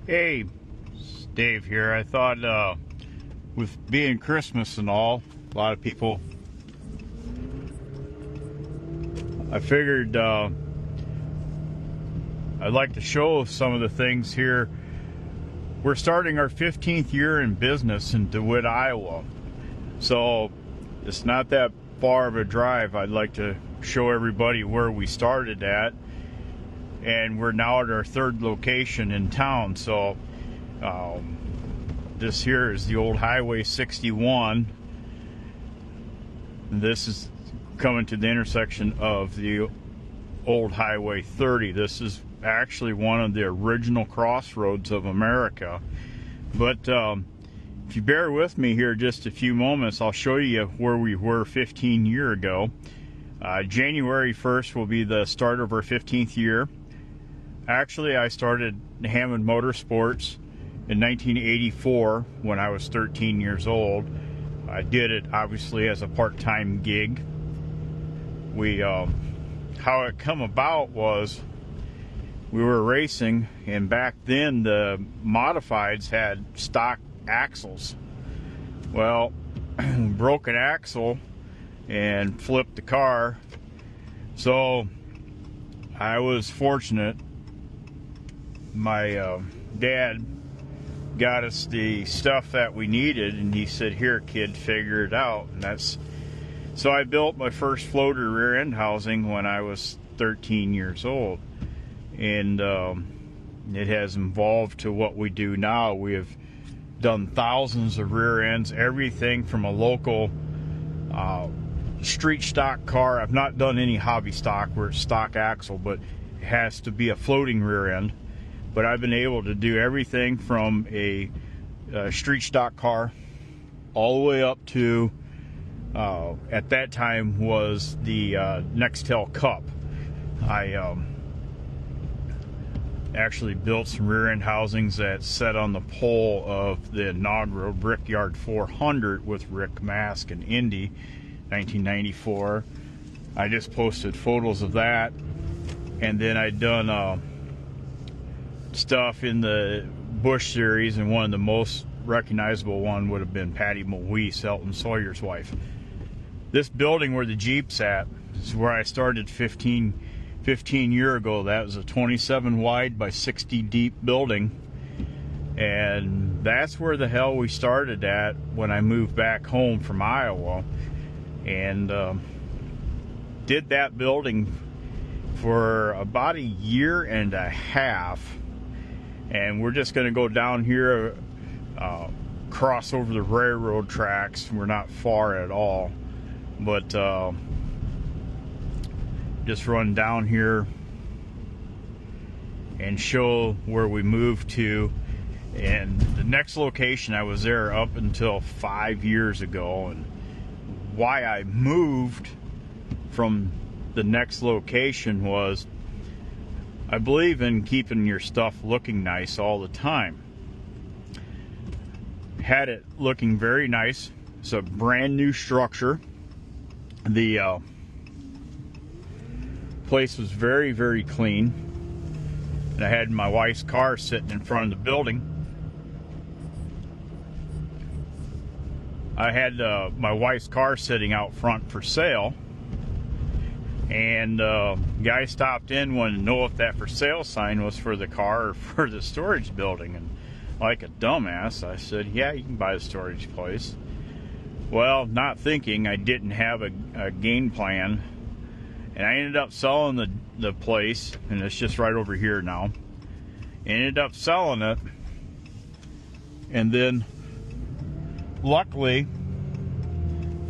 Hey, it's Dave here. I thought with being Christmas and all, a lot of people, I figured I'd like to show some of the things here. We're starting our 15th year in business in DeWitt, Iowa. So it's not that far of a drive. I'd like to show everybody where we started at. And we're now at our third location in town. So this here is the old Highway 61. This is coming to the intersection of the old Highway 30. This is actually one of the original crossroads of America. But if you bear with me here just a few moments, I'll show you where we were 15 years ago. January 1st will be the start of our 15th year. Actually, I started Hammond Motorsports in 1984 when I was 13 years old. I did it obviously as a part-time gig. How it come about was we were racing, and back then the modifieds had stock axles. Well, broke an axle and flipped the car. So I was fortunate. My dad got us the stuff that we needed, and he said, "Here, kid, figure it out." And so I built my first floater rear end housing when I was 13 years old, and it has evolved to what we do now. We have done thousands of rear ends, everything from a local street stock car. I've not done any hobby stock where it's stock axle, but it has to be a floating rear end. But I've been able to do everything from a street stock car all the way up to, at that time, was the Nextel Cup. I actually built some rear end housings that sat on the pole of the inaugural Brickyard 400 with Rick Mask and Indy, 1994. I just posted photos of that, and then I'd done stuff in the Bush series, and one of the most recognizable one would have been Patty Moise, Elton Sawyer's wife. This building where the Jeep's at is where I started 15 years ago. That was a 27 wide by 60 deep building, and that's where the hell we started at when I moved back home from Iowa, and did that building for about a year and a half. And we're just going to go down here, cross over the railroad tracks. We're not far at all, but just run down here and show where we moved to. And the next location, I was there up until 5 years ago, and why I moved from the next location was I believe in keeping your stuff looking nice all the time. Had it looking very nice. It's a brand new structure. The place was very, very clean. And I had my wife's car sitting in front of the building. I had my wife's car sitting out front for sale. And guy stopped in, wanted to know if that for sale sign was for the car or for the storage building. And like a dumbass, I said, "Yeah, you can buy the storage place." Well, not thinking I didn't have a game plan, and I ended up selling the place, and it's just right over here now. Ended up selling it, and then luckily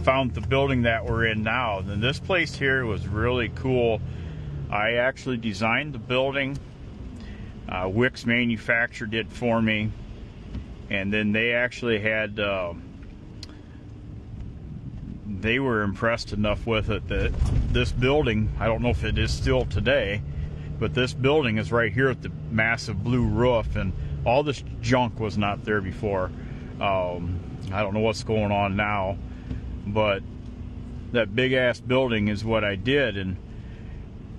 found the building that we're in now. And this place here was really cool. I actually designed the building. Wix manufactured it for me, and then they actually had they were impressed enough with it that this building, I don't know if it is still today, but this building is right here with the massive blue roof, and all this junk was not there before. I don't know what's going on now, but that big ass building is what I did, and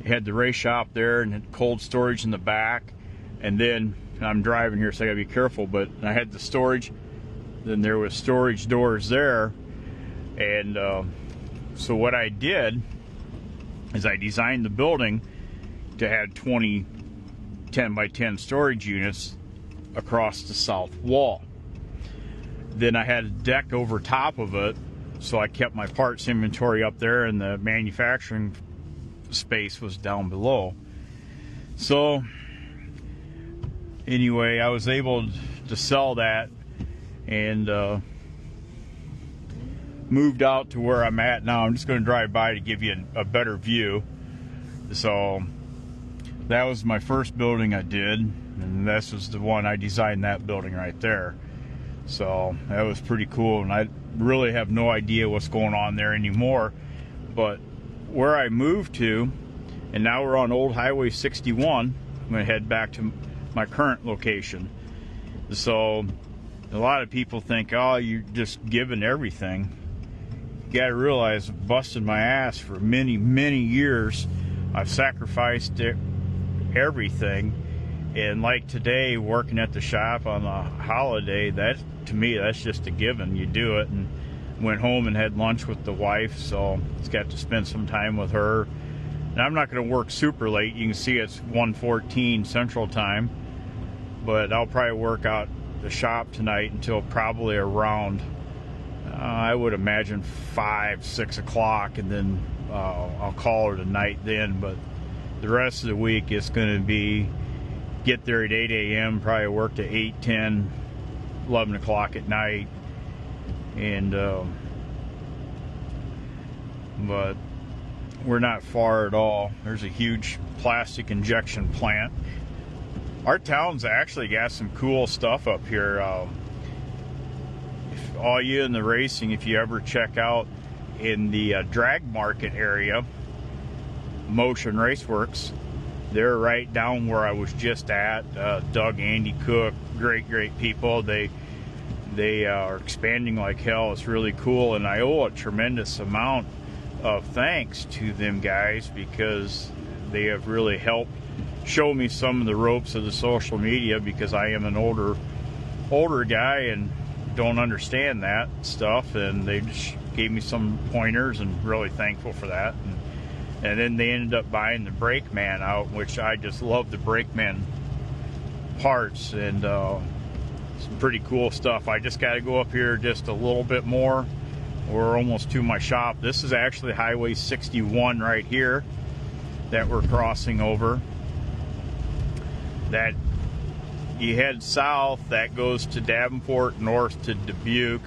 had the race shop there and had cold storage in the back, and then I'm driving here, so I gotta be careful, but I had the storage, then there was storage doors there, and so what I did is I designed the building to have 20 10 by 10 storage units across the south wall. Then I had a deck over top of it, so I kept my parts inventory up there, and the manufacturing space was down below. So anyway, I was able to sell that and moved out to where I'm at now. I'm just going to drive by to give you a better view. So that was my first building I did, and this was the one I designed, that building right there. So that was pretty cool, and I really have no idea what's going on there anymore. But where I moved to, and now we're on Old Highway 61, I'm going to head back to my current location. So a lot of people think, oh, you're just giving everything. You got to realize I've busted my ass for many, many years. I've sacrificed everything. And like today, working at the shop on a holiday, that to me, that's just a given. You do it. And went home and had lunch with the wife, so it's got to spend some time with her. And I'm not going to work super late. You can see it's 1:14 Central Time, but I'll probably work out the shop tonight until probably around, I would imagine 5, 6 o'clock, and then I'll call it a night then. But the rest of the week it's going to be get there at 8 a.m., probably work to 8, 10, 11 o'clock at night. And but we're not far at all. There's a huge plastic injection plant. Our town's actually got some cool stuff up here. If all you in the racing, if you ever check out in the drag market area, Motion Raceworks, they're right down where I was just at. Doug, Andy Cook, great people. They are expanding like hell. It's really cool, and I owe a tremendous amount of thanks to them guys, because they have really helped show me some of the ropes of the social media, because I am an older guy and don't understand that stuff, and they just gave me some pointers, and really thankful for that. And then they ended up buying the Brakeman out, which I just love the Brakeman parts, and some pretty cool stuff. I just got to go up here just a little bit more. We're almost to my shop. This is actually Highway 61 right here that we're crossing over. That you head south, that goes to Davenport, north to Dubuque.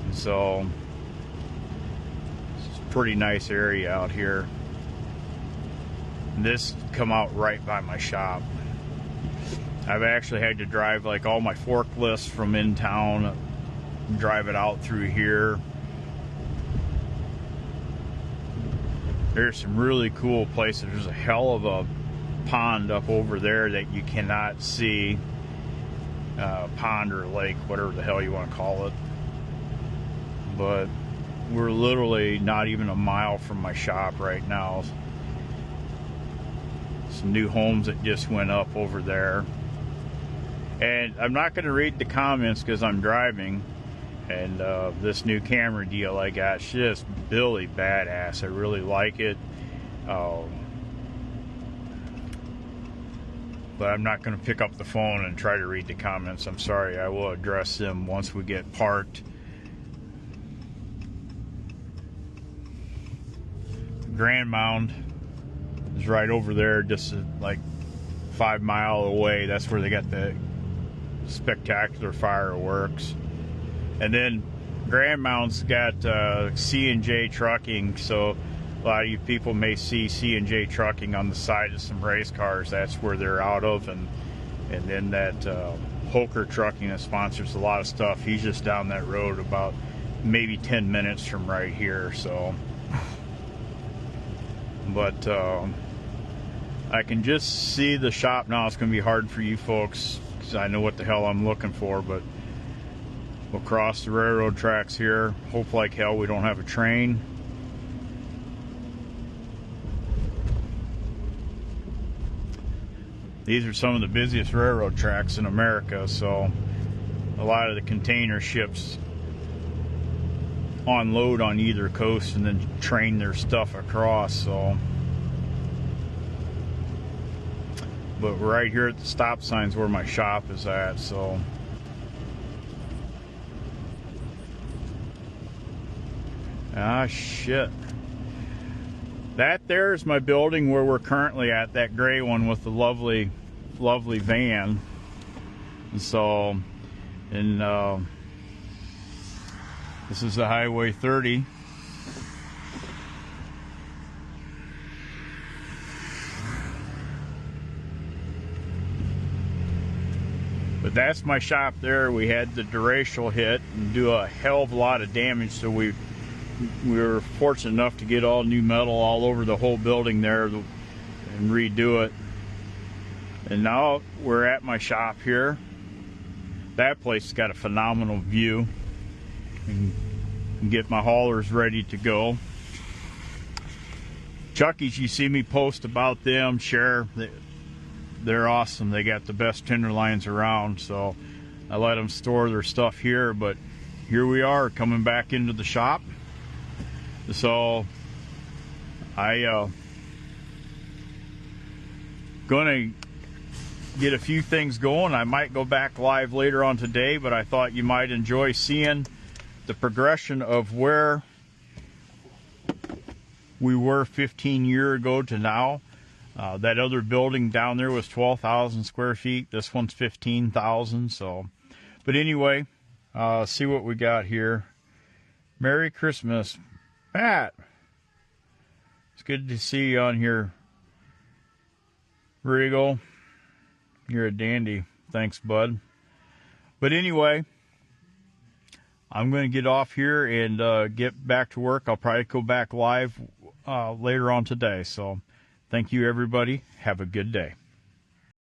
And so it's a pretty nice area out here. And this come out right by my shop. I've actually had to drive like all my forklifts from in town, drive it out through here. There's some really cool places. There's a hell of a pond up over there that you cannot see. Pond or lake, whatever the hell you want to call it. But we're literally not even a mile from my shop right now. Some new homes that just went up over there. And I'm not going to read the comments because I'm driving. And this new camera deal I got, it's just really badass. I really like it. But I'm not going to pick up the phone and try to read the comments. I'm sorry. I will address them once we get parked. Grand Mound is right over there, just like 5 miles away. That's where they got the spectacular fireworks. And then Grand Mound's got C&J Trucking, so a lot of you people may see C&J Trucking on the side of some race cars. That's where they're out of. And then that Hoker Trucking that sponsors a lot of stuff, he's just down that road about maybe 10 minutes from right here. So, but I can just see the shop now. It's going to be hard for you folks because I know what the hell I'm looking for, but we'll cross the railroad tracks here. Hope like hell we don't have a train. these are some of the busiest railroad tracks in America, so a lot of the container ships unload on either coast and then train their stuff across. So, but right here at the stop signs where my shop is at. So shit, that there is my building where we're currently at, that gray one with the lovely van. And so, and this is the Highway 30. But that's my shop there. We had the derecho hit and do a hell of a lot of damage, so we were fortunate enough to get all new metal all over the whole building there and redo it. And now we're at my shop here. That place has got a phenomenal view. And get my haulers ready to go. Chucky's, you see me post about them, share. They're awesome. They got the best Tenderloins around, so I let them store their stuff here. But here we are coming back into the shop. So I gonna get a few things going. I might go back live later on today, but I thought you might enjoy seeing the progression of where we were 15 years ago to now. That other building down there was 12,000 square feet. This one's 15,000. So, but anyway, see what we got here. Merry Christmas, Pat. It's good to see you on here, Regal. You're a dandy. Thanks, bud. But anyway, I'm going to get off here and get back to work. I'll probably go back live later on today. So thank you, everybody. Have a good day.